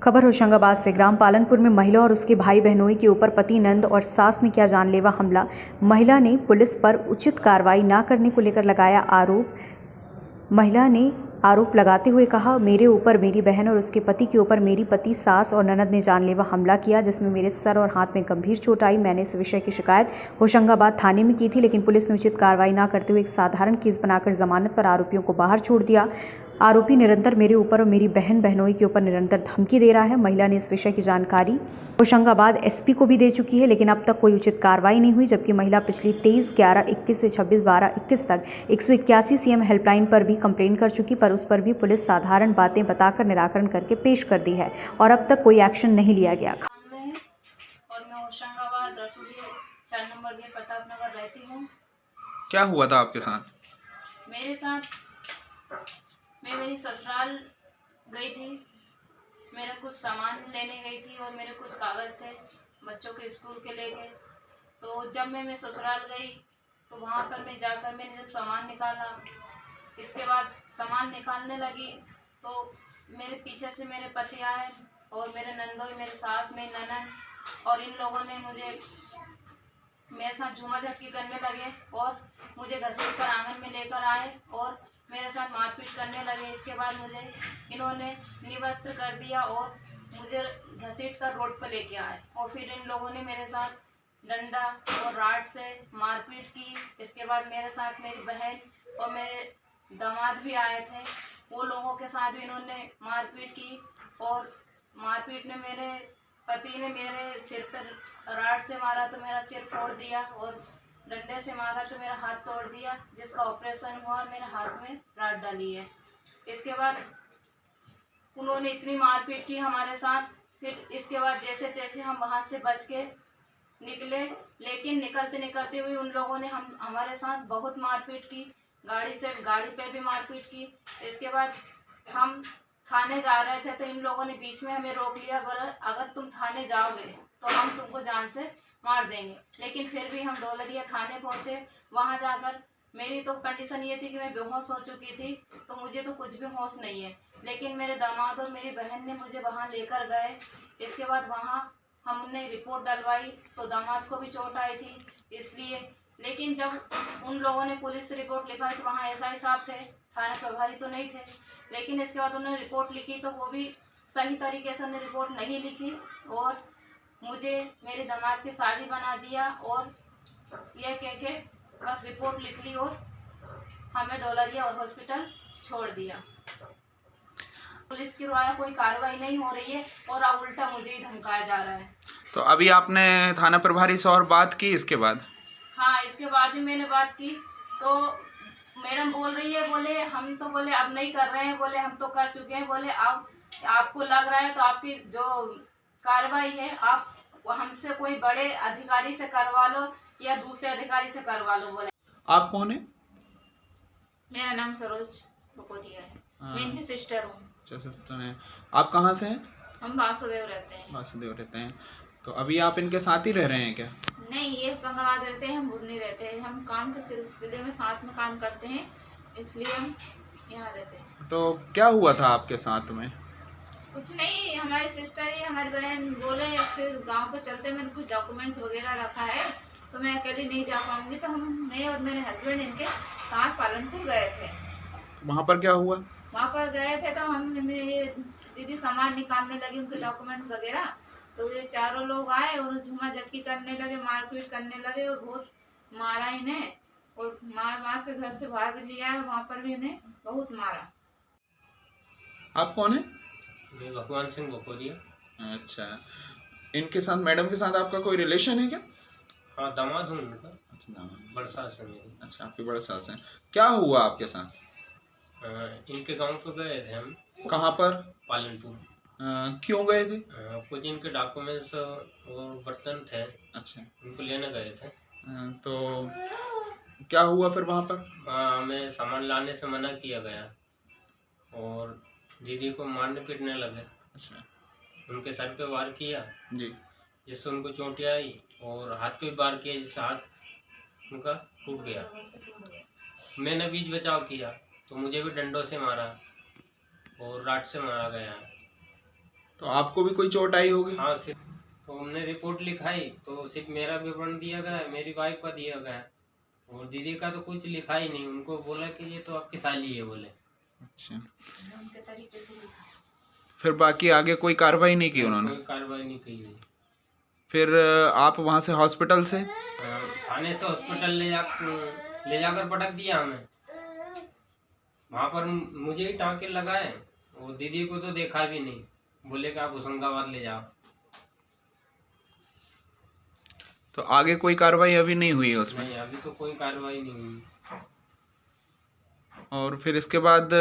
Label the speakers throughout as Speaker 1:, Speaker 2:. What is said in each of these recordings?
Speaker 1: खबर होशंगाबाद से। ग्राम पालनपुर में महिला और उसके भाई बहनोई के ऊपर पति नंद और सास ने किया जानलेवा हमला। महिला ने पुलिस पर उचित कार्रवाई न करने को लेकर लगाया आरोप। महिला ने आरोप लगाते हुए कहा, मेरे ऊपर मेरी बहन और उसके पति के ऊपर मेरी पति, सास और ननद ने जानलेवा हमला किया, जिसमें मेरे सर और हाथ में गंभीर चोट आई। मैंने इस विषय की शिकायत होशंगाबाद थाने में की थी, लेकिन पुलिस ने उचित कार्रवाई न करते हुए एक साधारण केस बनाकर जमानत पर आरोपियों को बाहर छोड़ दिया। आरोपी निरंतर मेरे ऊपर और मेरी बहन बहनोई के ऊपर निरंतर धमकी दे रहा है। महिला ने इस विषय की जानकारी होशंगाबाद एसपी को भी दे चुकी है, लेकिन अब तक कोई उचित कार्रवाई नहीं हुई। जबकि महिला पिछली 23/11/21 से 26/12/21 तक 181 सीएम हेल्पलाइन पर भी कंप्लेंट कर चुकी, पर उस पर भी पुलिस साधारण बातें बताकर निराकरण करके पेश कर दी है और अब तक कोई एक्शन नहीं लिया गया।
Speaker 2: और मैं होशंगाबाद 4 नंबर के प्रताप नगर रहती हूँ।
Speaker 3: क्या हुआ था आपके साथ?
Speaker 2: मेरे साथ मैं मेरी ससुराल गई थी, मेरा कुछ सामान लेने गई थी और मेरे कुछ कागज़ थे बच्चों के स्कूल के लेके। तो जब मैं ससुराल गई तो वहाँ पर मैं जाकर मैंने जब सामान निकाला, इसके बाद सामान निकालने लगी तो मेरे पीछे से मेरे पति आए और मेरे नंदोई, मेरे सास, मेरी ननद और इन लोगों ने मुझे मेरे साथ झूमा झटकी करने लगे और मुझे घसीट कर आंगन में लेकर आए और मेरे साथ मारपीट करने लगे। इसके बाद मुझे इन्होंने निवस्त्र कर दिया और मुझे घसीट कर रोड पर लेके आए और फिर इन लोगों ने मेरे साथ डंडा और राड से मारपीट की। इसके बाद मेरे साथ मेरी बहन और मेरे दामाद भी आए थे, वो लोगों के साथ भी इन्होंने मारपीट की और मारपीट में मेरे पति ने मेरे सिर पर राड से मारा तो मेरा सिर फोड़ दिया और डंडे से मारा तो मेरा हाथ तोड़ दिया, जिसका ऑपरेशन हुआ और मेरे हाथ में राड डाली है। इसके बाद उन्होंने इतनी मारपीट की हमारे साथ। फिर इसके बाद जैसे तैसे हम वहाँ से बच के निकले, लेकिन निकलते निकलते हुए उन लोगों ने हमारे साथ बहुत मारपीट की, गाड़ी पे भी मारपीट की। इसके बाद हम थाने जा रहे थे तो इन लोगों ने बीच में हमें रोक लिया, बोला अगर तुम थाने जाओगे तो हम तुमको जान से मार देंगे। लेकिन फिर भी हम डोलरिया थाने पहुंचे। वहां जाकर मेरी तो कंडीशन ये थी कि मैं बेहोश हो चुकी थी, तो मुझे तो कुछ भी होश नहीं है, लेकिन मेरे दामाद और मेरी बहन ने मुझे वहां लेकर गए। इसके बाद वहां हमने रिपोर्ट डलवाई तो दामाद को भी चोट आई थी इसलिए। लेकिन जब उन लोगों ने पुलिस से रिपोर्ट लिखा तो वहाँ एसआई साहब थे, थाना प्रभारी तो नहीं थे। लेकिन इसके बाद उन्होंने रिपोर्ट लिखी तो वो भी सही तरीके से उन्होंने रिपोर्ट नहीं लिखी और मुझे मेरे दामाद की साली बना दिया और यह कह के बस रिपोर्ट लिख ली और हमें डोलरिया हॉस्पिटल छोड़ दिया। पुलिस के द्वारा कोई कार्रवाई नहीं हो रही है और अब उल्टा मुझे ही धमकाया जा रहा है।
Speaker 3: तो अभी आपने थाना प्रभारी से और बात की इसके बाद?
Speaker 2: हाँ, इसके बाद भी मैंने बात की तो मैडम बोल रही है, बोले हम तो बोले अब नहीं कर रहे हैं, बोले हम तो कर चुके हैं, बोले अब आपको लग रहा है तो आपकी जो कार्रवाई है आप हमसे कोई बड़े अधिकारी से करवा लो या दूसरे अधिकारी से करवा लो। बोले
Speaker 3: आप कौन है?
Speaker 2: मेरा नाम सरोज बकोटिया है, मैं इनकी सिस्टर हूँ।
Speaker 3: अच्छा, सिस्टर हैं। आप कहाँ से हैं?
Speaker 2: हम वासुदेव रहते हैं।
Speaker 3: वासुदेव रहते हैं। तो अभी आप इनके साथ ही रह रहे हैं क्या?
Speaker 2: नहीं, ये होशंगाबाद रहते हैं, हम बुधनी रहते हैं। हम काम के सिलसिले में साथ में काम करते हैं, इसलिए हम यहाँ रहते हैं।
Speaker 3: तो क्या हुआ था आपके साथ में?
Speaker 2: कुछ नहीं, हमारी सिस्टर ही हमारी बहन बोले इसके गांव के चलते मैंने कुछ डॉक्यूमेंट्स वगैरह रखा है तो मैं अकेली नहीं जा पाऊंगी, तो मैं और मेरे हस्बैंड इनके साथ पालनपुर गए थे।
Speaker 3: वहाँ पर क्या हुआ?
Speaker 2: वहाँ पर गए थे तो हम ये दीदी सामान निकालने लगी, उनके डॉक्यूमेंट्स वगैरह, तो ये चारों लोग आए और झूमा झटकी करने लगे, मारपीट करने लगे और बहुत मारा इन्हें और मार के घर से बाहर भी लिया, वहाँ पर भी इन्हें बहुत मारा।
Speaker 3: आप कौन है?
Speaker 4: मैं भगवान सिंह बकोरिया।
Speaker 3: अच्छा, इनके साथ, मैडम के साथ आपका कोई रिलेशन है क्या?
Speaker 4: हाँ, दामाद हूँ उनका।
Speaker 3: अच्छा, दामाद।
Speaker 4: बड़ सास है मेरी।
Speaker 3: अच्छा, आपके बड़े सास हैं। क्या हुआ आपके साथ?
Speaker 4: इनके गांव पे गए थे हम।
Speaker 3: कहाँ पर?
Speaker 4: पालनपुर।
Speaker 3: क्यों गए थे?
Speaker 4: कुछ इनके डॉक्यूमेंट्स और बर्तन थे,
Speaker 3: अच्छा,
Speaker 4: उनको लेने गए थे।
Speaker 3: तो क्या हुआ फिर वहाँ पर?
Speaker 4: हमें सामान लाने से मना किया गया और दीदी को मारने पीटने लगे।
Speaker 3: अच्छा,
Speaker 4: उनके सर पे वार किया
Speaker 3: जी,
Speaker 4: जिससे उनको चोटें आई और हाथ पे भी वार किया जिससे हाथ उनका टूट गया। मैंने बीच बचाव किया तो मुझे भी डंडों से मारा और राड से मारा गया
Speaker 3: तो आपको भी कोई चोट आई होगी?
Speaker 4: हाँ सिर्फ तो हमने रिपोर्ट लिखाई तो सिर्फ मेरा विवरण दिया गया, मेरी वाइफ का दिया गया और दीदी का तो कुछ लिखा ही नहीं। उनको बोला कि ये तो आपकी साली है बोले।
Speaker 3: अच्छा, फिर बाकी आगे कोई कार्रवाई नहीं की उन्होंने?
Speaker 4: कोई कार्रवाई नहीं की है।
Speaker 3: फिर आप वहाँ से हॉस्पिटल से?
Speaker 4: थाने से हॉस्पिटल ले जाकर पटक दिया हमें। वहाँ पर मुझे ही टाँके लगाए और दीदी को तो देखा भी नहीं, बोले कि आप होशंगाबाद ले जाओ।
Speaker 3: तो आगे कोई कार्रवाई अभी नहीं हुई है उसमें?
Speaker 4: नहीं, अभी तो कोई कार्रवाई नहीं हुई।
Speaker 3: और फिर इसके बाद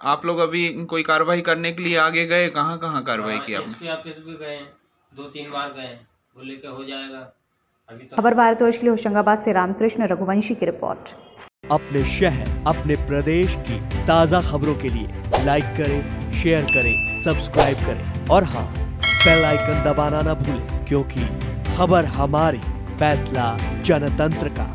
Speaker 3: आप लोग अभी कोई कार्रवाई करने के लिए आगे गए? कहाँ कहाँ कार्रवाई की आपने?
Speaker 4: एसपी ऑफिस भी गए, 2-3 बार गए, बोले कि हो जाएगा। अभी तो
Speaker 1: खबर भारतवर्ष के लिए होशंगाबाद से रामकृष्ण रघुवंशी की रिपोर्ट।
Speaker 5: अपने शहर अपने प्रदेश की ताज़ा खबरों के लिए लाइक करें, शेयर करें, सब्सक्राइब करें और हाँ, बेल आइकन दबाना ना भूलें, क्योंकि खबर हमारी, फैसला जनतंत्र का।